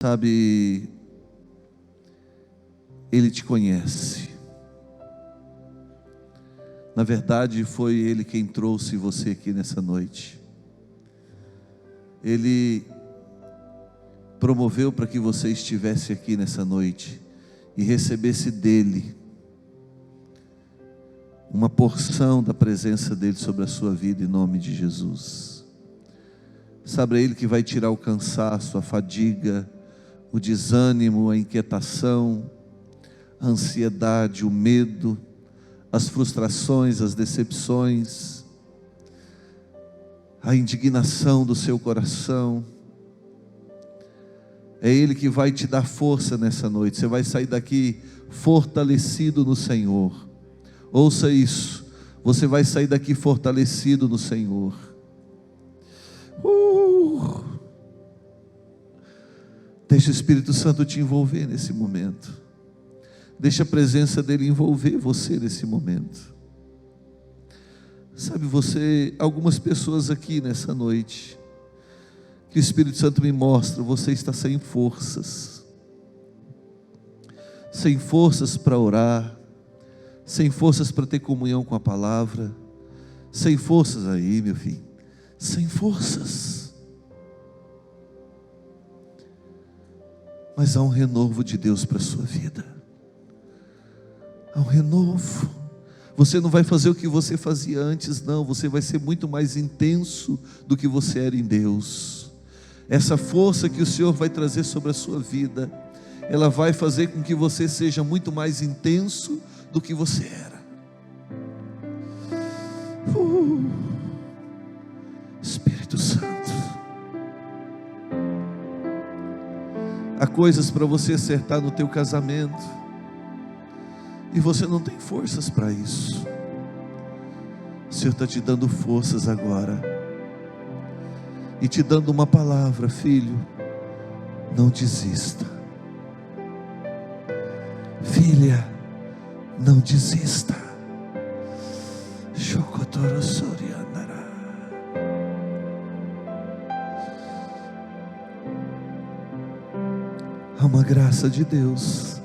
Sabe, Ele te conhece. Na verdade, foi Ele quem trouxe você aqui nessa noite. Ele promoveu para que você estivesse aqui nessa noite e recebesse dEle uma porção da presença dEle sobre a sua vida, em nome de Jesus. Sabe, é Ele que vai tirar o cansaço, a fadiga, o desânimo, a inquietação, a ansiedade, o medo, as frustrações, as decepções, a indignação do seu coração. É Ele que vai te dar força nessa noite. Você vai sair daqui fortalecido no Senhor. Ouça isso, você vai sair daqui fortalecido no Senhor. Deixa o Espírito Santo te envolver nesse momento. Deixa a presença dEle envolver você nesse momento. Sabe, algumas pessoas aqui nessa noite, que o Espírito Santo me mostra, você está sem forças. Sem forças para orar, sem forças para ter comunhão com a palavra, sem forças aí, meu filho, sem forças. Mas há um renovo de Deus para a sua vida. Há um renovo. Você não vai fazer o que você fazia antes, não. Você vai ser muito mais intenso do que você era em Deus. Essa força que o Senhor vai trazer sobre a sua vida, ela vai fazer com que você seja muito mais intenso do que você era. Espírito Santo. Há coisas para você acertar no teu casamento, e você não tem forças para isso. O Senhor está te dando forças agora, e te dando uma palavra: filho, não desista. Filha, não desista. Há uma graça de Deus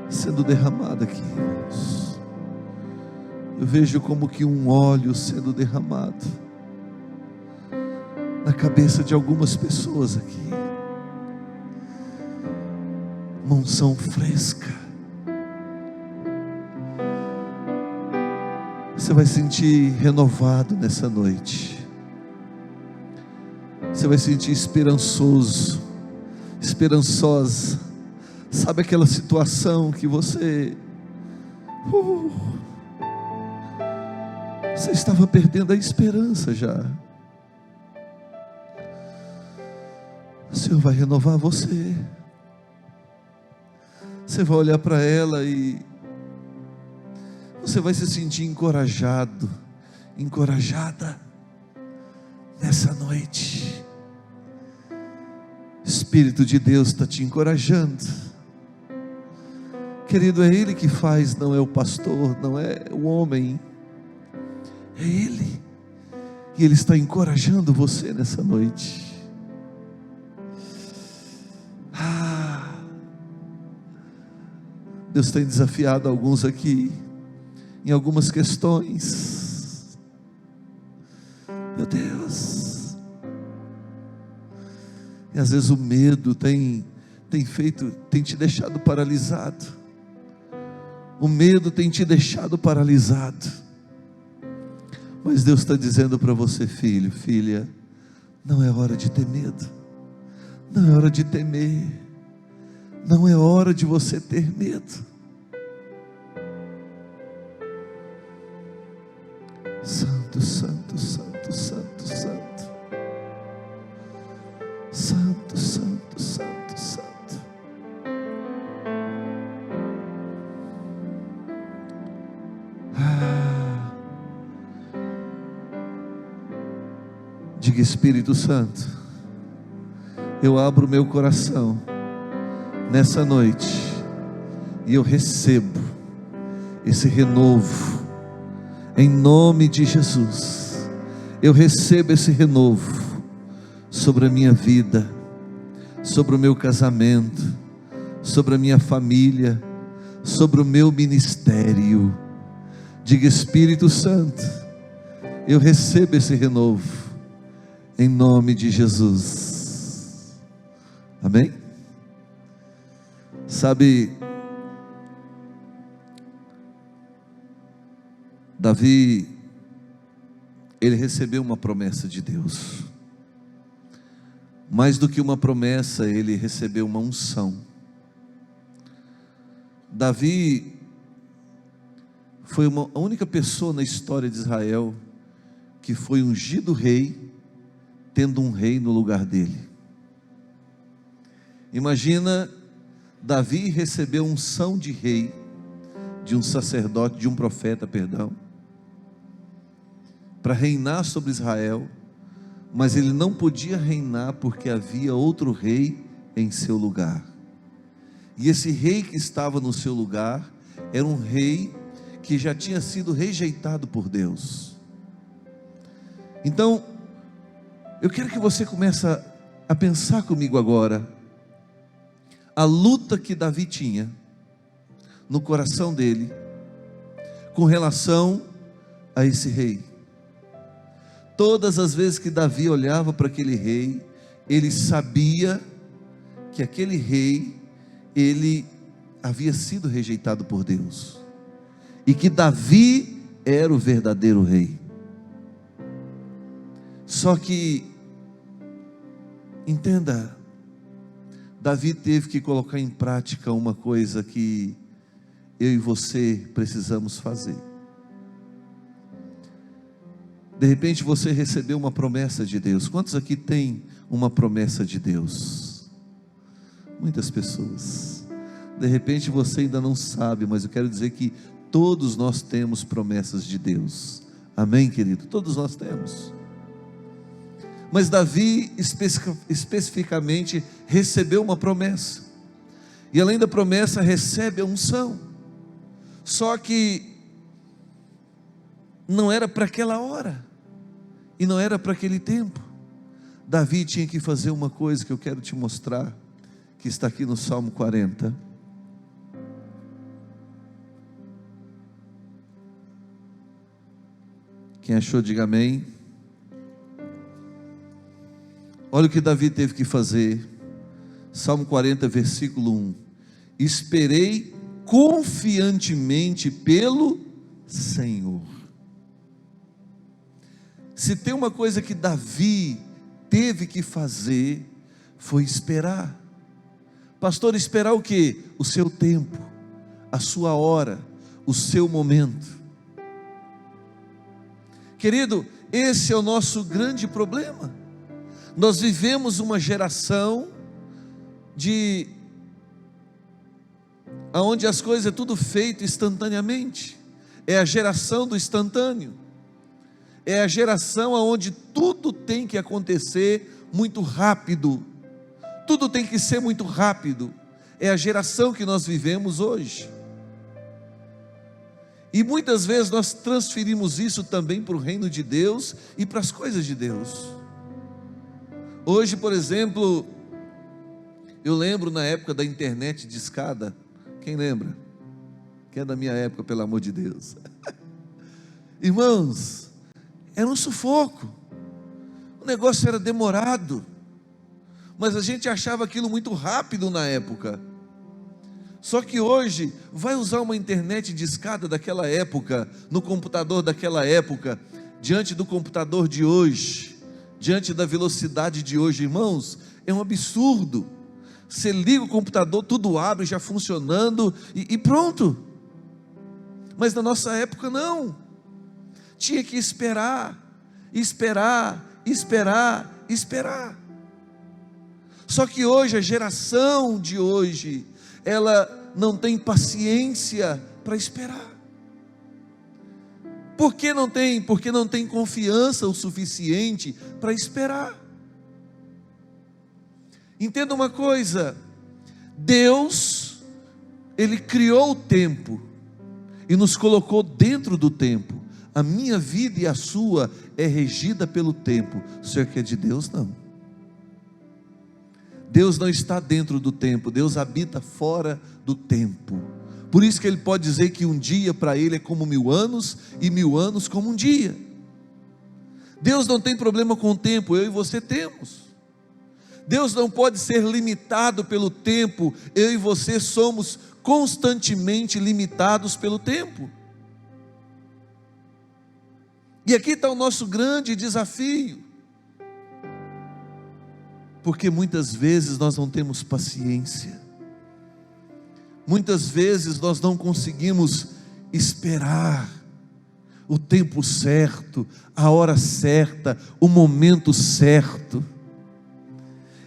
sendo derramada aqui, irmãos. Eu vejo como que um óleo sendo derramado na cabeça de algumas pessoas aqui. Uma unção fresca. Você vai sentir renovado nessa noite. Você vai sentir esperançosa. Sabe aquela situação que você estava perdendo a esperança já. O Senhor vai renovar você. Você vai olhar para ela e você vai se sentir encorajado, encorajada nessa noite. O Espírito de Deus está te encorajando. Querido, é Ele que faz, não é o pastor, não é o homem. É Ele. E Ele está encorajando você nessa noite. Deus tem desafiado alguns aqui em algumas questões. Meu Deus. E às vezes o medo tem te deixado paralisado. O medo tem te deixado paralisado. Mas Deus está dizendo para você: filho, filha, não é hora de ter medo. Não é hora de temer. Não é hora de você ter medo. Santo, santo, santo, santo, santo. Santo, santo, santo, santo. Diga: Espírito Santo, eu abro meu coração nessa noite, e eu recebo esse renovo, em nome de Jesus. Eu recebo esse renovo sobre a minha vida, sobre o meu casamento, sobre a minha família, sobre o meu ministério. Diga: Espírito Santo, eu recebo esse renovo, em nome de Jesus. Amém? Sabe, Davi, ele recebeu uma promessa de Deus. Mais do que uma promessa, ele recebeu uma unção. Davi foi a única pessoa na história de Israel que foi ungido rei, tendo um rei no lugar dele. Imagina, Davi recebeu unção de rei, de um sacerdote, de um profeta, perdão, para reinar sobre Israel, mas ele não podia reinar porque havia outro rei em seu lugar. E esse rei que estava no seu lugar era um rei que já tinha sido rejeitado por Deus. Então, eu quero que você comece a pensar comigo agora a luta que Davi tinha no coração dele com relação a esse rei. Todas as vezes que Davi olhava para aquele rei, ele sabia que aquele rei, ele havia sido rejeitado por Deus, e que Davi era o verdadeiro rei. Só que, entenda, Davi teve que colocar em prática uma coisa que eu e você precisamos fazer. De repente você recebeu uma promessa de Deus. Quantos aqui tem uma promessa de Deus? Muitas pessoas. De repente você ainda não sabe, mas eu quero dizer que todos nós temos promessas de Deus. Amém, querido? Todos nós temos. Mas Davi especificamente recebeu uma promessa, e além da promessa recebe a unção. Só que não era para aquela hora, e não era para aquele tempo. Davi tinha que fazer uma coisa que eu quero te mostrar, que está aqui no Salmo 40. Quem achou, diga amém. Olha o que Davi teve que fazer. Salmo 40, versículo 1. Esperei confiantemente pelo Senhor. Se tem uma coisa que Davi teve que fazer, foi esperar. Pastor, esperar o quê? O seu tempo, a sua hora, o seu momento. Querido, esse é o nosso grande problema. Nós vivemos uma geração onde as coisas é tudo feito instantaneamente. É a geração do instantâneo. É a geração onde tudo tem que acontecer muito rápido. Tudo tem que ser muito rápido. É a geração que nós vivemos hoje. E muitas vezes nós transferimos isso também para o reino de Deus e para as coisas de Deus. Hoje, por exemplo, eu lembro na época da internet de escada. Quem lembra? Quem é da minha época, pelo amor de Deus? Irmãos, era um sufoco. O negócio era demorado, mas a gente achava aquilo muito rápido na época. Só que hoje, vai usar uma internet de escada daquela época, no computador daquela época, diante do computador de hoje, diante da velocidade de hoje, irmãos, é um absurdo. Você liga o computador, tudo abre, já funcionando, e pronto. Mas na nossa época não, tinha que esperar. Só que hoje, a geração de hoje, ela não tem paciência para esperar. Por que não tem? Porque não tem confiança o suficiente para esperar. Entenda uma coisa, Deus, Ele criou o tempo, e nos colocou dentro do tempo. A minha vida e a sua é regida pelo tempo. O senhor que é de Deus? Não. Deus não está dentro do tempo, Deus habita fora do tempo. Por isso que Ele pode dizer que um dia para Ele é como 1000 anos, e 1000 anos como um dia. Deus não tem problema com o tempo, eu e você temos. Deus não pode ser limitado pelo tempo, eu e você somos constantemente limitados pelo tempo. E aqui está o nosso grande desafio, porque muitas vezes nós não temos paciência, muitas vezes nós não conseguimos esperar o tempo certo, a hora certa, o momento certo,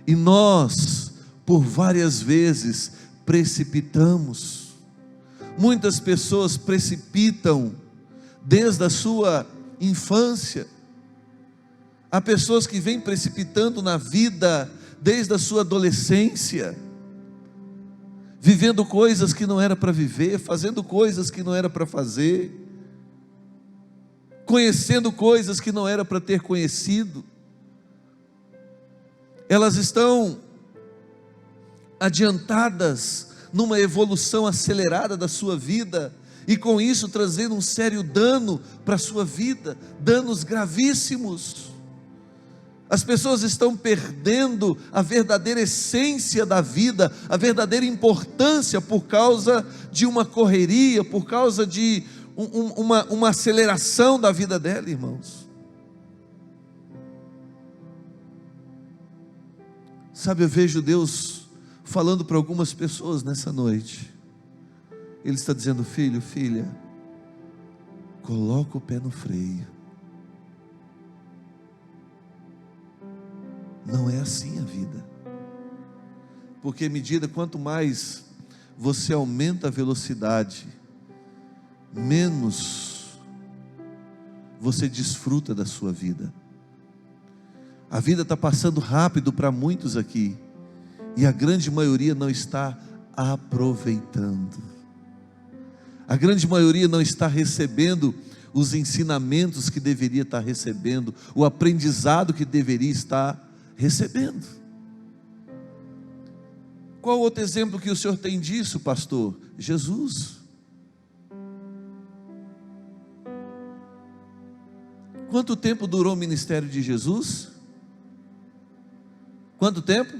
e nós, por várias vezes, precipitamos. Muitas pessoas precipitam desde a sua infância. Há pessoas que vêm precipitando na vida desde a sua adolescência, vivendo coisas que não era para viver, fazendo coisas que não era para fazer, conhecendo coisas que não era para ter conhecido. Elas estão adiantadas numa evolução acelerada da sua vida, e com isso trazendo um sério dano para a sua vida, danos gravíssimos. As pessoas estão perdendo a verdadeira essência da vida, a verdadeira importância, por causa de uma correria, por causa de uma aceleração da vida dela, irmãos. Sabe, eu vejo Deus falando para algumas pessoas nessa noite. Ele está dizendo: filho, filha, coloca o pé no freio. Não é assim a vida, porque à medida quanto mais você aumenta a velocidade, menos você desfruta da sua vida. A vida está passando rápido para muitos aqui, e a grande maioria não está aproveitando. A grande maioria não está recebendo os ensinamentos que deveria estar recebendo, o aprendizado que deveria estar recebendo. Qual outro exemplo que o senhor tem disso, pastor? Jesus. Quanto tempo durou o ministério de Jesus? Quanto tempo?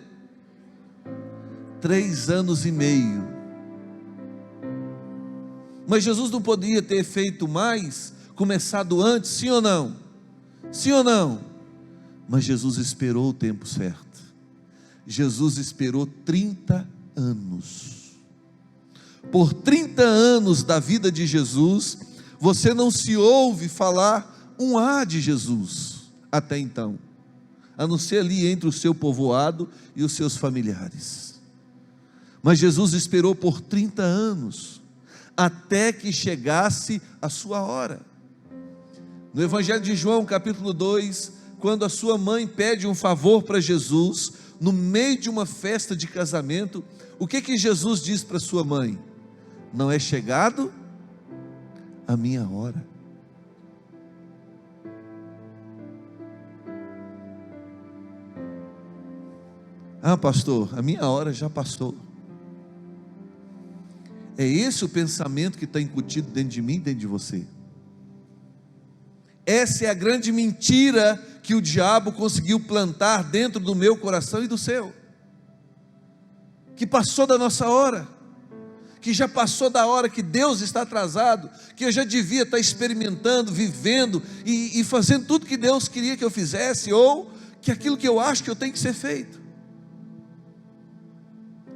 3 anos e meio. Mas Jesus não poderia ter feito mais, começado antes, sim ou não? Sim ou não? Mas Jesus esperou o tempo certo. Jesus esperou 30 anos. Por 30 anos da vida de Jesus, você não se ouve falar um A de Jesus até então, a não ser ali entre o seu povoado e os seus familiares. Mas Jesus esperou por 30 anos, até que chegasse a sua hora. No Evangelho de João, capítulo 2, quando a sua mãe pede um favor para Jesus, no meio de uma festa de casamento, o que Jesus diz para sua mãe? Não é chegado a minha hora. Ah, pastor, a minha hora já passou. É esse o pensamento que está incutido dentro de mim, dentro de você. Essa é a grande mentira que o diabo conseguiu plantar dentro do meu coração e do seu, que passou da nossa hora, que já passou da hora, que Deus está atrasado, que eu já devia estar experimentando, vivendo e fazendo tudo que Deus queria que eu fizesse, ou que aquilo que eu acho que eu tenho que ser feito.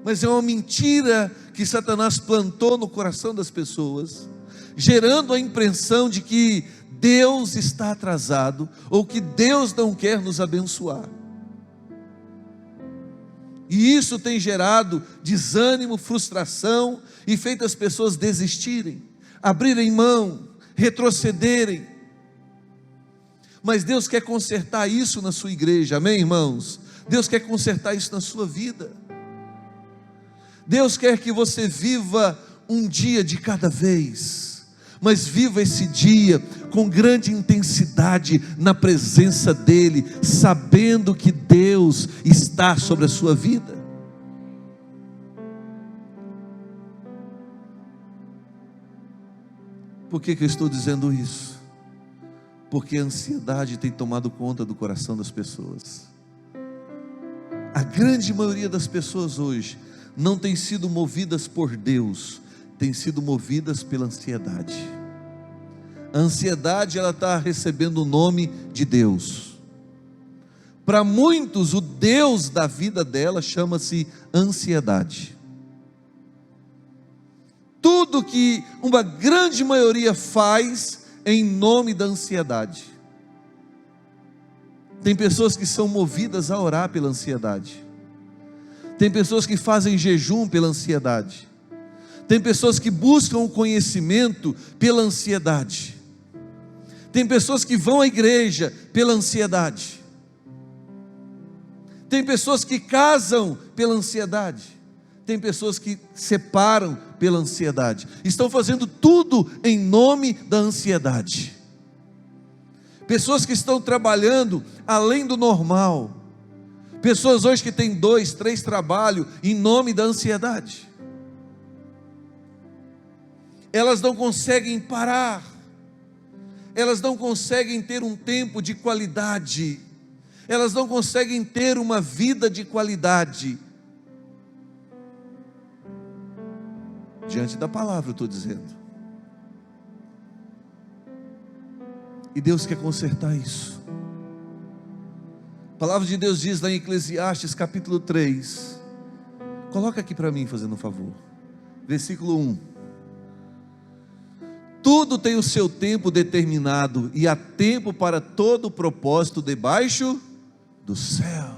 Mas é uma mentira que Satanás plantou no coração das pessoas, gerando a impressão de que Deus está atrasado, ou que Deus não quer nos abençoar. E isso tem gerado desânimo, frustração, e feito as pessoas desistirem, abrirem mão, retrocederem. Mas Deus quer consertar isso na sua igreja, amém, irmãos? Deus quer consertar isso na sua vida. Deus quer que você viva um dia de cada vez, mas viva esse dia com grande intensidade na presença dEle, sabendo que Deus está sobre a sua vida. Por que eu estou dizendo isso? Porque a ansiedade tem tomado conta do coração das pessoas. A grande maioria das pessoas hoje não tem sido movidas por Deus, tem sido movidas pela ansiedade. A ansiedade, ela está recebendo o nome de Deus. Para muitos, o Deus da vida dela chama-se ansiedade. Tudo que uma grande maioria faz em nome da ansiedade. Tem pessoas que são movidas a orar pela ansiedade. Tem pessoas que fazem jejum pela ansiedade. Tem pessoas que buscam o conhecimento pela ansiedade. Tem pessoas que vão à igreja pela ansiedade. Tem pessoas que casam pela ansiedade. Tem pessoas que separam pela ansiedade. Estão fazendo tudo em nome da ansiedade. Pessoas que estão trabalhando além do normal. Pessoas hoje que têm 2, 3 trabalhos em nome da ansiedade. Elas não conseguem parar. Elas não conseguem ter um tempo de qualidade. Elas não conseguem ter uma vida de qualidade. Diante da palavra eu estou dizendo. E Deus quer consertar isso. A palavra de Deus diz lá em Eclesiastes capítulo 3. Coloca aqui para mim, fazendo um favor. Versículo 1. Tudo tem o seu tempo determinado, e há tempo para todo propósito debaixo do céu.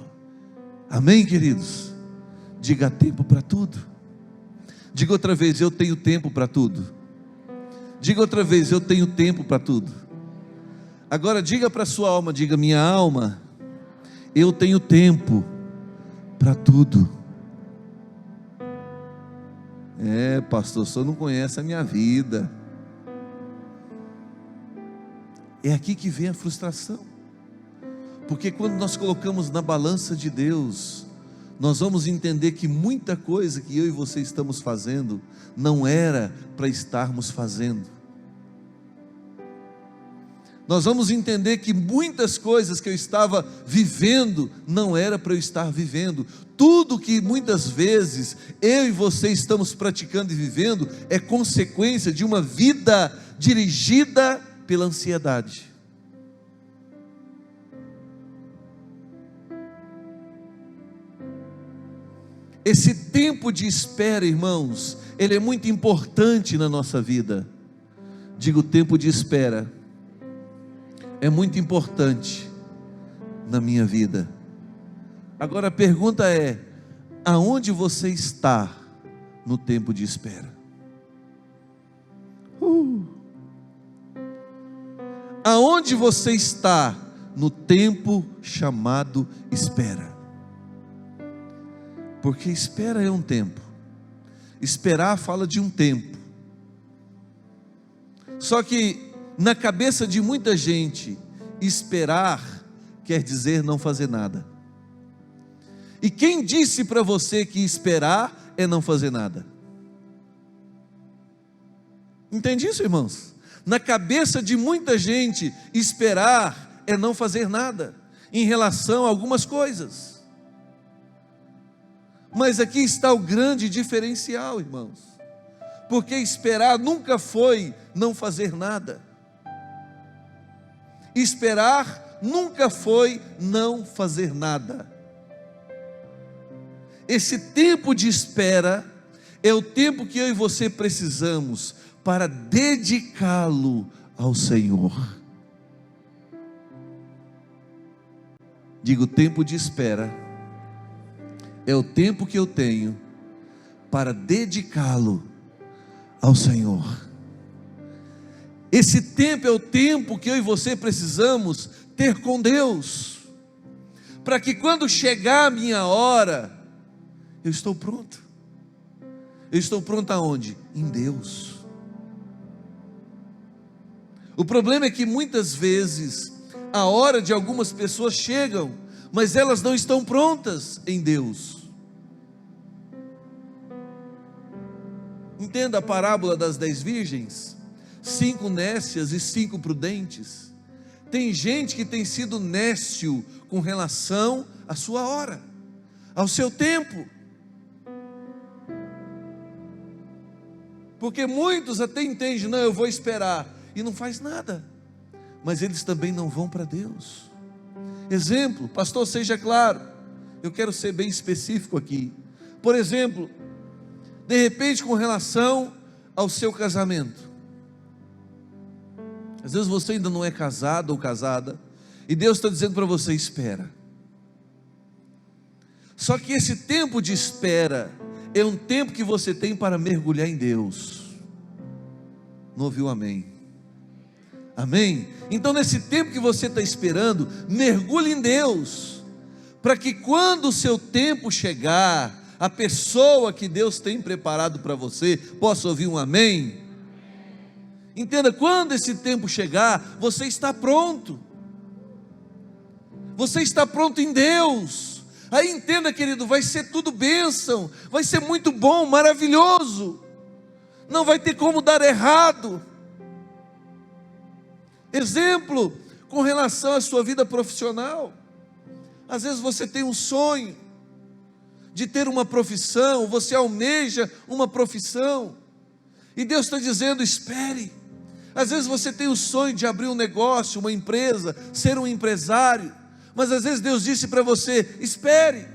Amém, queridos? Diga: há tempo para tudo. Diga outra vez: eu tenho tempo para tudo. Diga outra vez: eu tenho tempo para tudo. Agora diga para a sua alma, diga: minha alma, eu tenho tempo para tudo. Pastor, o senhor não conhece a minha vida. É aqui que vem a frustração. Porque quando nós colocamos na balança de Deus, nós vamos entender que muita coisa que eu e você estamos fazendo não era para estarmos fazendo. Nós vamos entender que muitas coisas que eu estava vivendo não era para eu estar vivendo. Tudo que muitas vezes eu e você estamos praticando e vivendo é consequência de uma vida dirigida pela ansiedade. Esse tempo de espera, irmãos, ele é muito importante na nossa vida. Digo, o tempo de espera é muito importante na minha vida. Agora a pergunta é: aonde você está no tempo de espera? Aonde você está no tempo chamado espera? Porque espera é um tempo. Esperar fala de um tempo. Só que na cabeça de muita gente, esperar quer dizer não fazer nada. E quem disse para você que esperar é não fazer nada? Entende isso, irmãos? Na cabeça de muita gente, esperar é não fazer nada em relação a algumas coisas. Mas aqui está o grande diferencial, irmãos. Porque esperar nunca foi não fazer nada. Esperar nunca foi não fazer nada. Esse tempo de espera é o tempo que eu e você precisamos para dedicá-lo ao Senhor. Digo, o tempo de espera é o tempo que eu tenho para dedicá-lo ao Senhor. Esse tempo é o tempo que eu e você precisamos ter com Deus, para que quando chegar a minha hora, eu estou pronto. Eu estou pronto aonde? Em Deus. O problema é que muitas vezes a hora de algumas pessoas chegam, mas elas não estão prontas em Deus. Entenda a parábola das 10 virgens. 5 nécias e 5 prudentes. Tem gente que tem sido nécio com relação à sua hora, ao seu tempo. Porque muitos até entendem, não, eu vou esperar, e não faz nada. Mas eles também não vão para Deus. Exemplo, pastor, seja claro, eu quero ser bem específico aqui. Por exemplo, de repente com relação ao seu casamento. Às vezes você ainda não é casado ou casada, e Deus está dizendo para você, espera. Só que esse tempo de espera é um tempo que você tem para mergulhar em Deus. Não ouviu amém? Amém? Então nesse tempo que você está esperando, mergulhe em Deus, para que quando o seu tempo chegar, a pessoa que Deus tem preparado para você, possa ouvir um amém? Entenda, quando esse tempo chegar, você está pronto. Você está pronto em Deus. Aí entenda, querido, vai ser tudo bênção, vai ser muito bom, maravilhoso, não vai ter como dar errado. Exemplo, com relação à sua vida profissional. Às vezes você tem um sonho de ter uma profissão, você almeja uma profissão, e Deus está dizendo, espere. Às vezes você tem o sonho de abrir um negócio, uma empresa, ser um empresário, mas às vezes Deus disse para você, espere.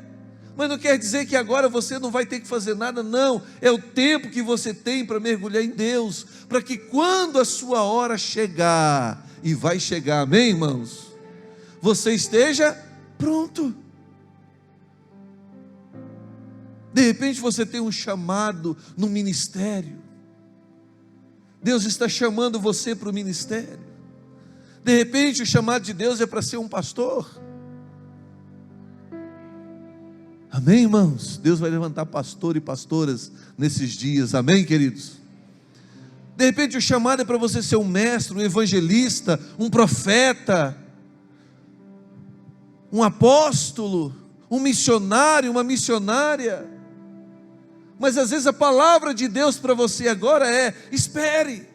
Mas não quer dizer que agora você não vai ter que fazer nada, não. É o tempo que você tem para mergulhar em Deus, para que quando a sua hora chegar, e vai chegar, amém, irmãos? Você esteja pronto. De repente você tem um chamado no ministério. Deus está chamando você para o ministério. De repente o chamado de Deus é para ser um pastor. Amém, irmãos? Deus vai levantar pastor e pastoras nesses dias, amém, queridos? De repente o chamado é para você ser um mestre, um evangelista, um profeta, um apóstolo, um missionário, uma missionária. Mas às vezes a palavra de Deus para você agora é, espere.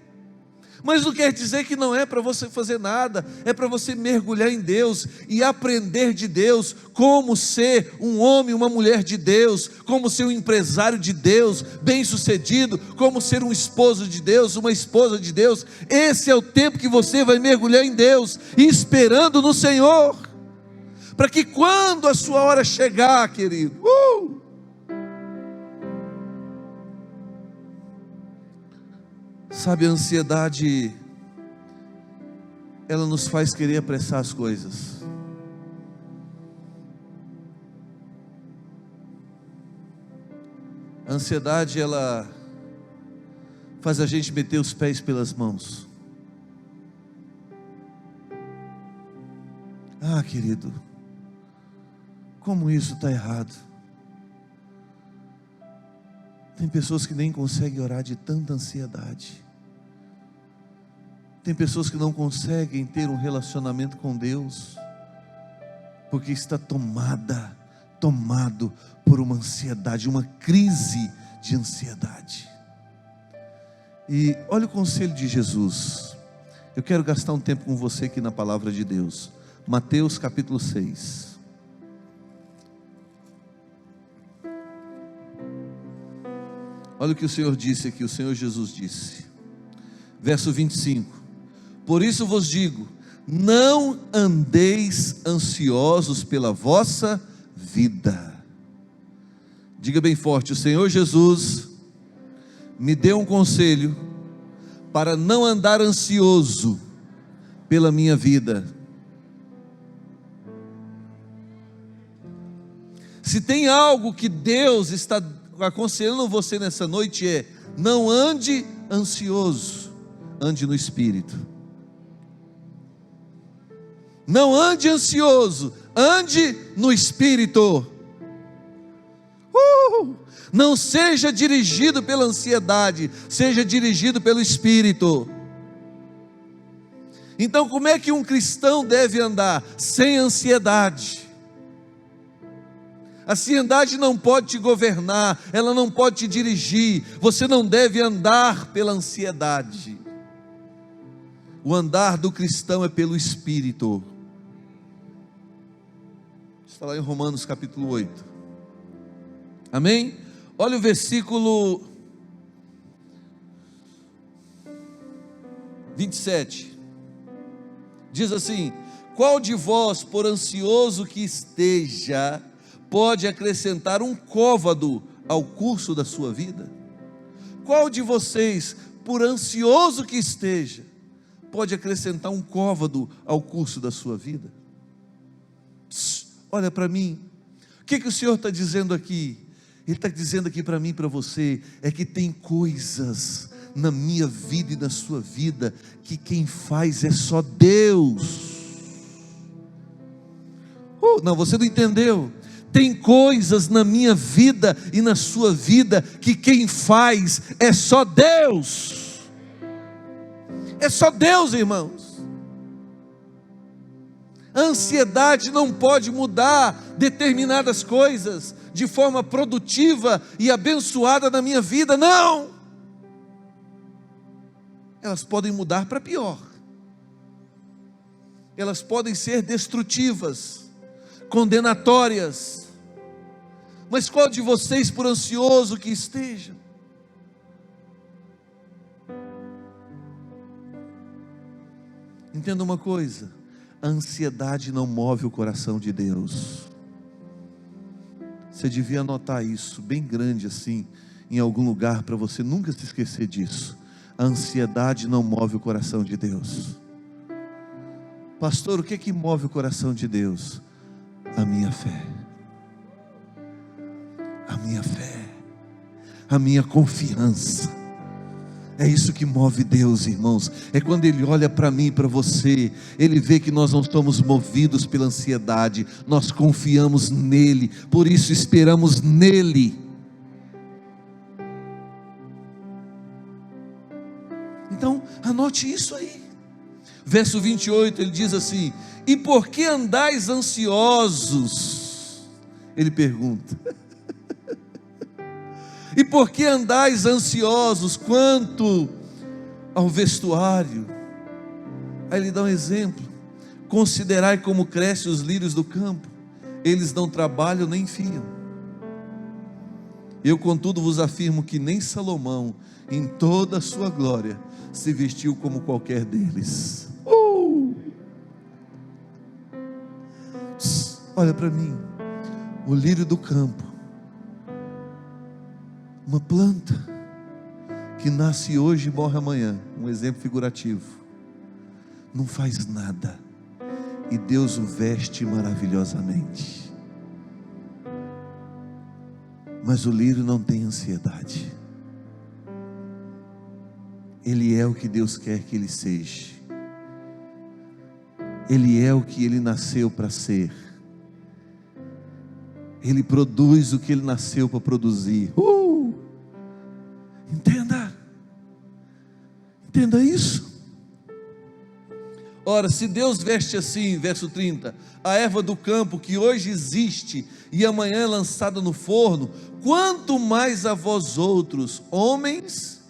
Mas não quer dizer que não é para você fazer nada, é para você mergulhar em Deus e aprender de Deus, como ser um homem, uma mulher de Deus, como ser um empresário de Deus, bem sucedido, como ser um esposo de Deus, uma esposa de Deus. Esse é o tempo que você vai mergulhar em Deus, esperando no Senhor, para que quando a sua hora chegar, querido, sabe, a ansiedade, ela nos faz querer apressar as coisas. A ansiedade, ela faz a gente meter os pés pelas mãos. Ah, querido, como isso está errado. Tem pessoas que nem conseguem orar de tanta ansiedade. Tem pessoas que não conseguem ter um relacionamento com Deus, porque está tomado por uma ansiedade, uma crise de ansiedade. E olha o conselho de Jesus. Eu quero gastar um tempo com você aqui na palavra de Deus. Mateus capítulo 6. Olha o que o Senhor disse aqui, o Senhor Jesus disse, verso 25: por isso vos digo, não andeis ansiosos pela vossa vida. Diga bem forte, o Senhor Jesus me deu um conselho para não andar ansioso pela minha vida. Se tem algo que Deus está aconselhando você nessa noite é, não ande ansioso, ande no Espírito. Não ande ansioso, ande no Espírito. Não seja dirigido pela ansiedade, seja dirigido pelo Espírito. Então como é que um cristão deve andar? Sem ansiedade. A ansiedade não pode te governar, ela não pode te dirigir. Você não deve andar pela ansiedade. O andar do cristão é pelo Espírito. Está lá em Romanos capítulo 8. Amém? Olha o versículo 27. Diz assim: qual de vós, por ansioso que esteja, pode acrescentar um côvado ao curso da sua vida? Qual de vocês, por ansioso que esteja, pode acrescentar um côvado ao curso da sua vida? Olha para mim, o que o Senhor está dizendo aqui? Ele está dizendo aqui para mim e para você, é que tem coisas na minha vida e na sua vida, que quem faz é só Deus. Não, você não entendeu. Tem coisas na minha vida e na sua vida, que quem faz é só Deus. É só Deus, irmãos. A ansiedade não pode mudar determinadas coisas de forma produtiva e abençoada na minha vida, não. Elas podem mudar para pior. Elas podem ser destrutivas, condenatórias. Mas qual de vocês, por ansioso que esteja? Entenda uma coisa: a ansiedade não move o coração de Deus. Você devia anotar isso bem grande assim, em algum lugar, para você nunca se esquecer disso. A ansiedade não move o coração de Deus. Pastor, o que move o coração de Deus? A minha fé. A minha fé. A minha confiança. É isso que move Deus, irmãos. É quando Ele olha para mim e para você, Ele vê que nós não estamos movidos pela ansiedade, nós confiamos nele, por isso esperamos nele. Então, anote isso aí. Verso 28, ele diz assim: e por que andais ansiosos? Ele pergunta. E por que andais ansiosos quanto ao vestuário? Aí ele dá um exemplo: considerai como crescem os lírios do campo, eles não trabalham nem fiam. Eu contudo vos afirmo que nem Salomão, em toda a sua glória, se vestiu como qualquer deles. Olha para mim, o lírio do campo, uma planta que nasce hoje e morre amanhã, um exemplo figurativo, não faz nada, e Deus o veste maravilhosamente. Mas o lírio não tem ansiedade. Ele é o que Deus quer que ele seja. Ele é o que ele nasceu para ser. Ele produz o que ele nasceu para produzir. Entenda. Entenda isso. Ora, se Deus veste assim, verso 30, a erva do campo que hoje existe e amanhã é lançada no forno, quanto mais a vós outros, homens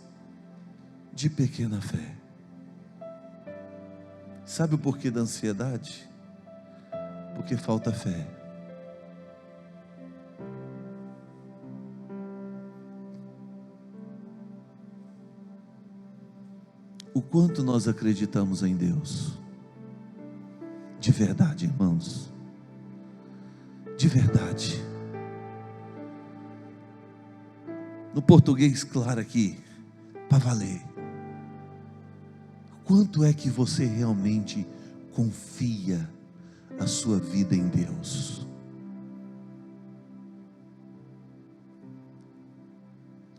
de pequena fé. Sabe o porquê da ansiedade? Porque falta fé. O quanto nós acreditamos em Deus? De verdade, irmãos. De verdade. No português claro aqui, para valer. Quanto é que você realmente confia a sua vida em Deus?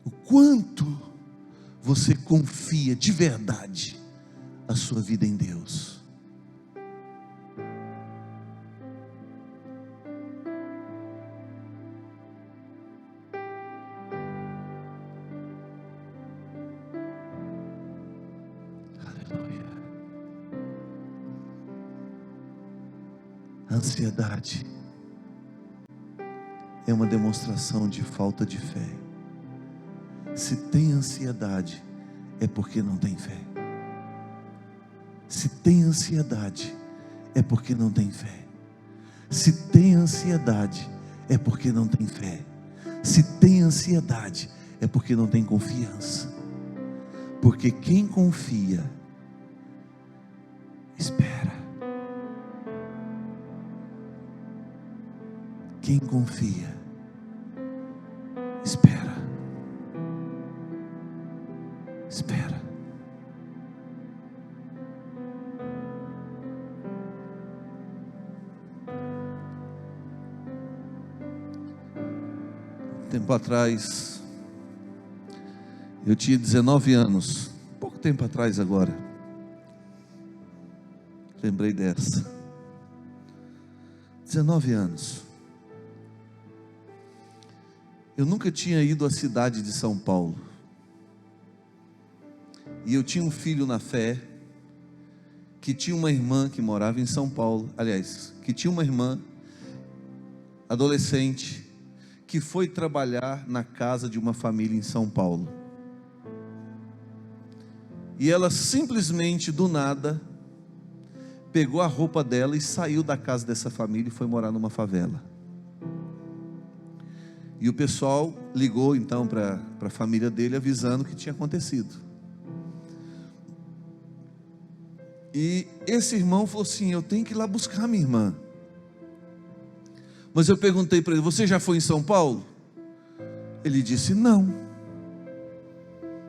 O quanto você confia de verdade a sua vida em Deus? Aleluia. A ansiedade é uma demonstração de falta de fé. Se tem ansiedade, é porque não tem fé. Se tem ansiedade, é porque não tem fé. Se tem ansiedade, é porque não tem fé. Se tem ansiedade, é porque não tem confiança. Porque quem confia, espera. Quem confia, espera. Espera. Tempo atrás, eu tinha 19 anos, pouco tempo atrás agora, lembrei dessa, 19 anos, eu nunca tinha ido à cidade de São Paulo, e eu tinha um filho na fé, que tinha uma irmã que morava em São Paulo, aliás, que tinha uma irmã, adolescente, que foi trabalhar na casa de uma família em São Paulo, e ela simplesmente do nada, pegou a roupa dela e saiu da casa dessa família e foi morar numa favela. E o pessoal ligou então para a família dele, avisando o que tinha acontecido. E esse irmão falou assim: eu tenho que ir lá buscar minha irmã. Mas eu perguntei para ele: você já foi em São Paulo? Ele disse: não.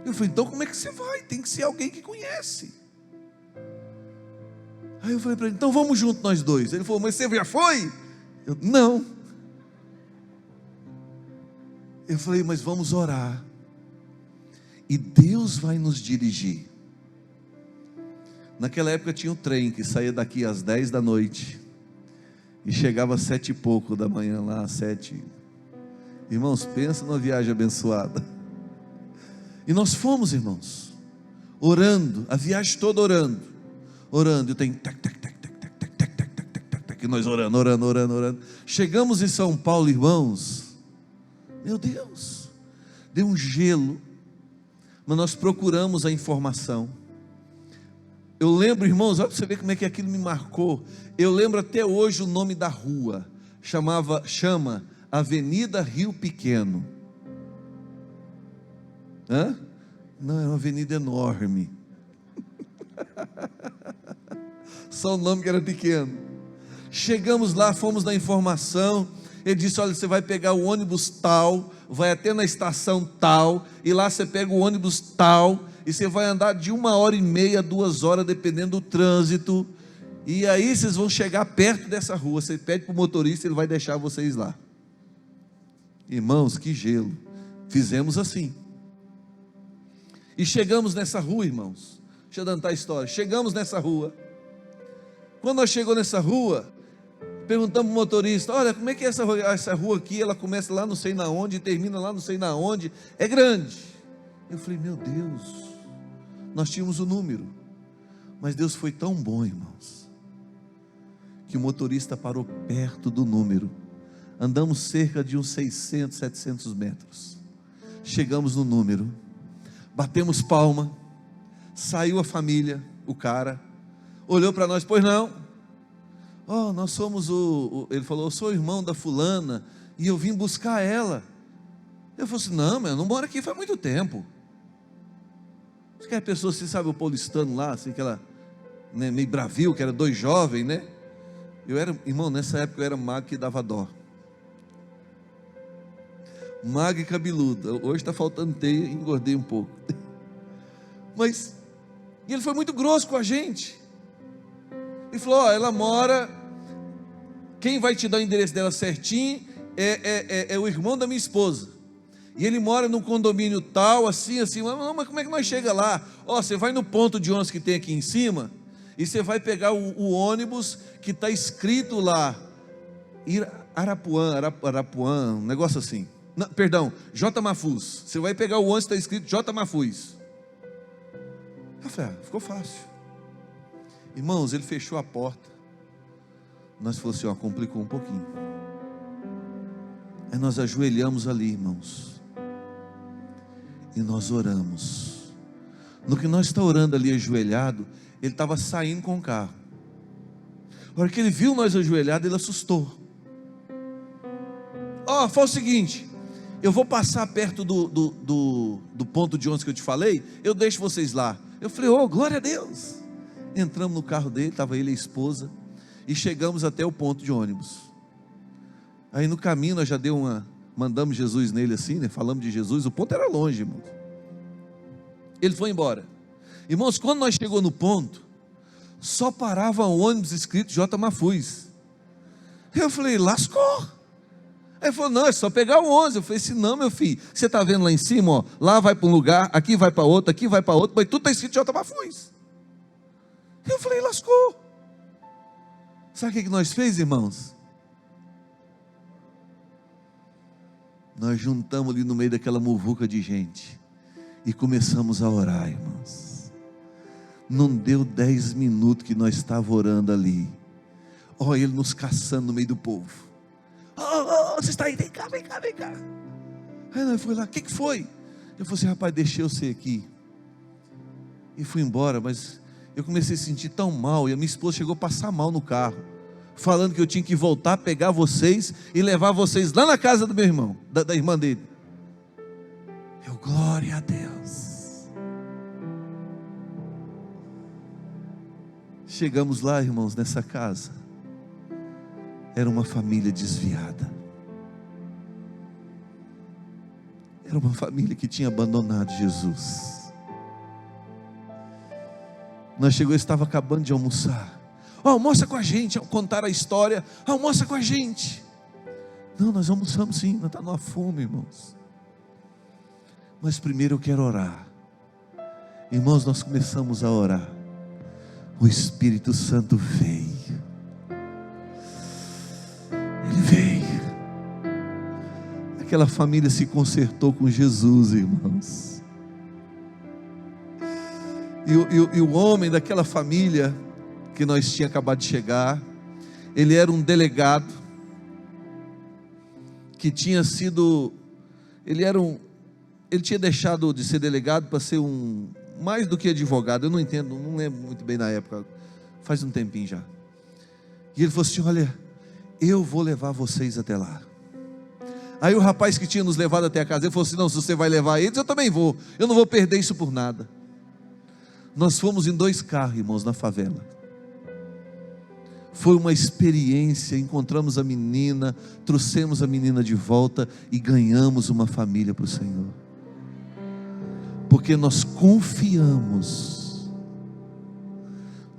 Eu falei: então como é que você vai? Tem que ser alguém que conhece. Aí eu falei para ele: então vamos junto nós dois. Ele falou: mas você já foi? Eu: não. Eu falei: mas vamos orar, e Deus vai nos dirigir. Naquela época tinha um trem que saía daqui às 10 da noite e chegava às 7 e pouco da manhã lá, às 7. Irmãos, pensa numa viagem abençoada. E nós fomos, irmãos, orando, a viagem toda orando, e tem e nós orando. Chegamos em São Paulo, irmãos, meu Deus, deu um gelo, mas nós procuramos a informação. Eu lembro, irmãos, olha para você ver como é que aquilo me marcou. Eu lembro até hoje o nome da rua, chama Avenida Rio Pequeno. Hã? Não, é uma avenida enorme. Só o nome que era pequeno. Chegamos lá, fomos na informação. Ele disse: olha, você vai pegar o ônibus tal, vai até na estação tal, e lá você pega o ônibus tal, e você vai andar de 1h30, 2 horas, dependendo do trânsito, e aí vocês vão chegar perto dessa rua. Você pede para o motorista, ele vai deixar vocês lá. Irmãos, que gelo. Fizemos assim, e chegamos nessa rua, irmãos. Deixa eu adiantar a história. Chegamos nessa rua. Quando nós chegamos nessa rua, perguntamos para o motorista: olha, como é que é essa rua aqui? Ela começa lá não sei na onde, e termina lá não sei na onde, é grande. Eu falei: meu Deus, nós tínhamos o número, mas Deus foi tão bom, irmãos, que o motorista parou perto do número. Andamos cerca de uns 600, 700 metros, chegamos no número, batemos palma, saiu a família, o cara olhou para nós: pois não? Oh, nós somos ele falou: eu sou o irmão da fulana, e eu vim buscar ela. Eu falei assim: não, mas eu não moro aqui faz muito tempo. Que a pessoa, você sabe o paulistano lá, assim, aquela, né, meio bravio, que era 2 jovens, né? Irmão, nessa época eu era magro que dava dó. Magro e cabeludo. Hoje está faltando teia, engordei um pouco. Mas ele foi muito grosso com a gente. Ele falou: ó, ela mora, quem vai te dar o endereço dela certinho é o irmão da minha esposa. E ele mora num condomínio tal, assim, mas como é que nós chega lá? Ó, você vai no ponto de ônibus que tem aqui em cima, e você vai pegar o ônibus que está escrito lá, Arapuã, um negócio assim. Não, perdão, J. Mafuz. Você vai pegar o ônibus que está escrito J. Mafuz. Eu falei: ficou fácil. Irmãos, ele fechou a porta. Nós falamos assim: ó, complicou um pouquinho. Aí nós ajoelhamos ali, irmãos, e nós oramos. No que nós está orando ali ajoelhado, ele estava saindo com o carro. A hora que ele viu nós ajoelhados, ele assustou. Foi o seguinte: eu vou passar perto do ponto de ônibus que eu te falei, eu deixo vocês lá. Eu falei: glória a Deus. Entramos no carro dele, estava ele e a esposa, e chegamos até o ponto de ônibus. Aí no caminho nós já mandamos Jesus nele assim, né? Falamos de Jesus, o ponto era longe, irmão. Ele foi embora. Irmãos, quando nós chegamos no ponto, só parava um ônibus escrito J. Mafuz. Eu falei: lascou. Aí ele falou: não, é só pegar o 11. Eu falei assim: não, meu filho, você está vendo lá em cima, ó, lá vai para um lugar, aqui vai para outro, aqui vai para outro, mas tudo está escrito J. Mafuz. Eu falei: lascou. Sabe o que nós fez, irmãos? Nós juntamos ali no meio daquela muvuca de gente e começamos a orar, irmãos. Não deu 10 minutos que nós estávamos orando ali. Ele nos caçando no meio do povo. Você está aí, vem cá, vem cá, vem cá. Aí nós fomos lá: o que foi? Eu falei assim: rapaz, deixei você aqui. E fui embora, mas eu comecei a sentir tão mal, e a minha esposa chegou a passar mal no carro, falando que eu tinha que voltar, pegar vocês e levar vocês lá na casa do meu irmão, da irmã dele. Glória a Deus. Chegamos lá, irmãos, nessa casa, era uma família desviada, era uma família que tinha abandonado Jesus. Nós chegamos, estava acabando de almoçar. Almoça com a gente, contar a história, almoça com a gente. Não, nós almoçamos sim, nós estamos numa fome, irmãos. Mas primeiro eu quero orar. Irmãos, nós começamos a orar. O Espírito Santo veio. Ele veio. Aquela família se consertou com Jesus, irmãos. E o homem daquela família que nós tínhamos acabado de chegar, ele era um delegado que tinha sido, ele tinha deixado de ser delegado para ser mais do que advogado. Eu não entendo, não lembro muito bem na época, faz um tempinho já. E ele falou assim: olha, eu vou levar vocês até lá. Aí o rapaz que tinha nos levado até a casa, ele falou assim: não, se você vai levar eles, eu também vou, eu não vou perder isso por nada. Nós fomos em 2 carros, irmãos, na favela. Foi uma experiência, encontramos a menina, trouxemos a menina de volta e ganhamos uma família para o Senhor. Porque nós confiamos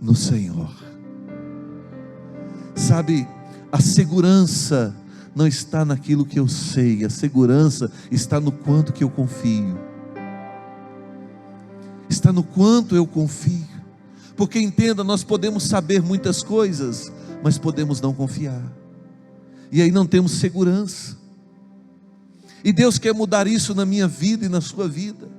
no Senhor. Sabe, a segurança não está naquilo que eu sei, a segurança está no quanto que eu confio. Está no quanto eu confio. Porque entenda, nós podemos saber muitas coisas, mas podemos não confiar, e aí não temos segurança. E Deus quer mudar isso na minha vida e na sua vida.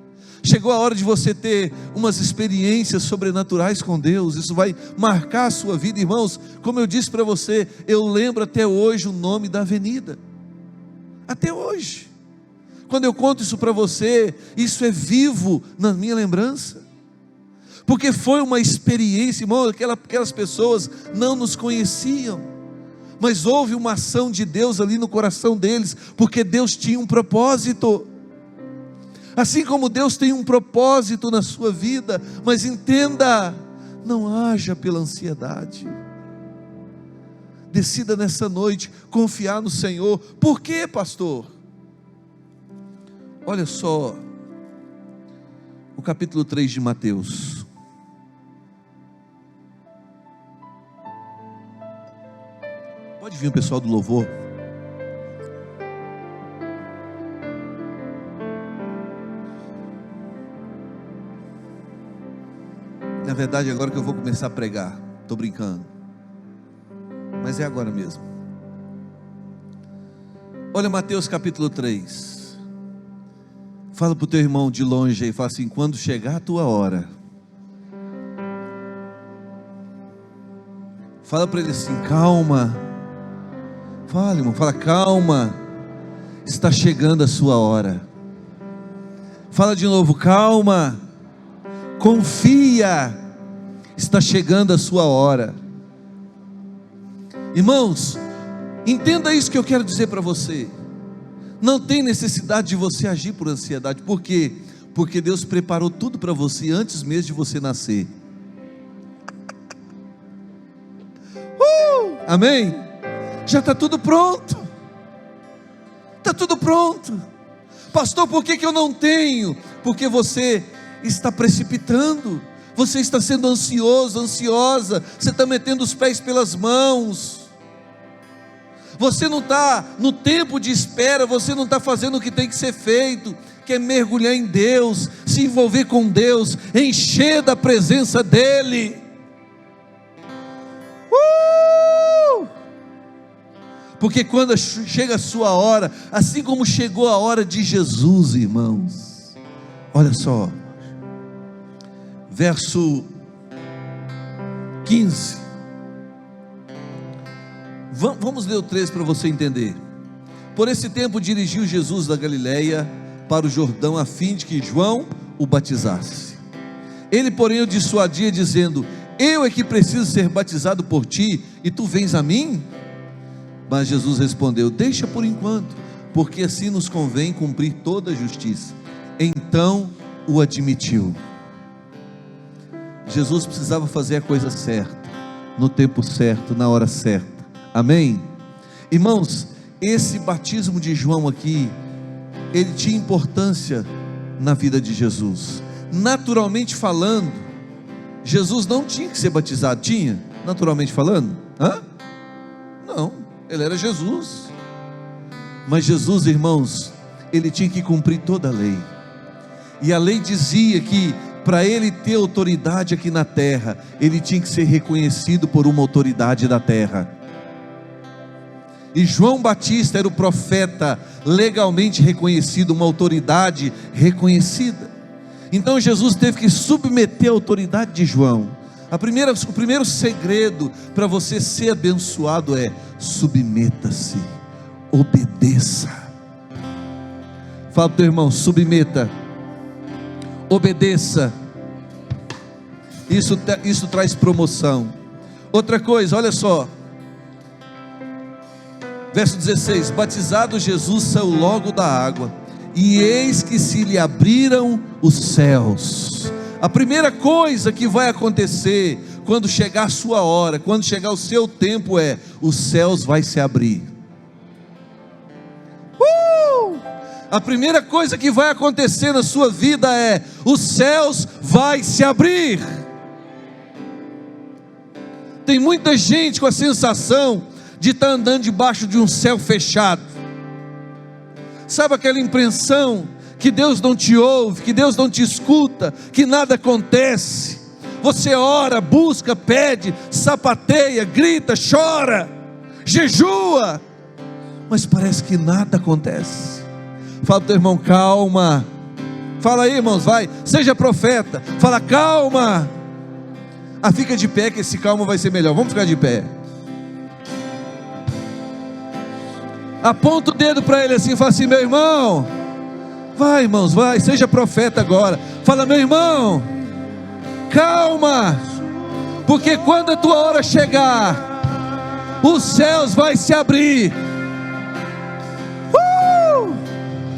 Chegou a hora de você ter umas experiências sobrenaturais com Deus. Isso vai marcar a sua vida, irmãos. Como eu disse para você, eu lembro até hoje o nome da avenida, até hoje. Quando eu conto isso para você, isso é vivo na minha lembrança, porque foi uma experiência, irmão. Aquelas pessoas não nos conheciam, mas houve uma ação de Deus ali no coração deles, porque Deus tinha um propósito. Assim como Deus tem um propósito na sua vida, mas entenda, não haja pela ansiedade. Decida nessa noite confiar no Senhor. Por quê, pastor? Olha só, o capítulo 3 de Mateus. Pode vir o pessoal do louvor. Na verdade, agora que eu vou começar a pregar. Estou brincando, mas é agora mesmo. Olha Mateus capítulo 3. Fala para o teu irmão de longe aí, fala assim: quando chegar a tua hora. Fala para ele assim: calma. Fala, irmão, fala: calma, está chegando a sua hora. Fala de novo: calma, confia, está chegando a sua hora. Irmãos, entenda isso que eu quero dizer para você. Não tem necessidade de você agir por ansiedade. Por quê? Porque Deus preparou tudo para você antes mesmo de você nascer. Amém? Já está tudo pronto. Está tudo pronto. Pastor, por que eu não tenho? Porque você está precipitando. Você está sendo ansioso, ansiosa. Você está metendo os pés pelas mãos. Você não está no tempo de espera. Você não está fazendo o que tem que ser feito, que é mergulhar em Deus, se envolver com Deus, encher da presença dEle. Porque quando chega a sua hora, assim como chegou a hora de Jesus, irmãos, olha só, verso 15, vamos ler o 13 para você entender. Por esse tempo dirigiu Jesus da Galileia para o Jordão, a fim de que João o batizasse. Ele, porém, o dissuadia, dizendo: eu é que preciso ser batizado por ti, e tu vens a mim? Mas Jesus respondeu: deixa por enquanto, porque assim nos convém cumprir toda a justiça. Então o admitiu. Jesus precisava fazer a coisa certa, no tempo certo, na hora certa. Amém? Irmãos, esse batismo de João aqui, ele tinha importância na vida de Jesus. Naturalmente falando, Jesus não tinha que ser batizado. Tinha? Naturalmente falando? Não. Ele era Jesus. Mas Jesus, irmãos, ele tinha que cumprir toda a lei. E a lei dizia que para ele ter autoridade aqui na terra, ele tinha que ser reconhecido por uma autoridade da terra. E João Batista era o profeta legalmente reconhecido, uma autoridade reconhecida. Então Jesus teve que submeter a autoridade de João. O primeiro segredo para você ser abençoado é: submeta-se, obedeça. Fala para o teu irmão: submeta, obedeça. Isso traz promoção. Outra coisa, olha só, verso 16: batizado Jesus saiu logo da água, e eis que se lhe abriram os céus. A primeira coisa que vai acontecer quando chegar a sua hora, quando chegar o seu tempo, é: os céus vai se abrir. A primeira coisa que vai acontecer na sua vida é: os céus vai se abrir. Tem muita gente com a sensação de estar andando debaixo de um céu fechado. Sabe aquela impressão que Deus não te ouve, que Deus não te escuta, que nada acontece? Você ora, busca, pede, sapateia, grita, chora, jejua, mas parece que nada acontece. Fala para o teu irmão: calma. Fala aí, irmãos, vai, seja profeta. Fala: calma. Fica de pé, que esse calma vai ser melhor. Vamos ficar de pé. Aponta o dedo para ele assim, fala assim: meu irmão, vai, irmãos, vai, seja profeta agora. Fala: meu irmão, calma, porque quando a tua hora chegar, os céus vai se abrir,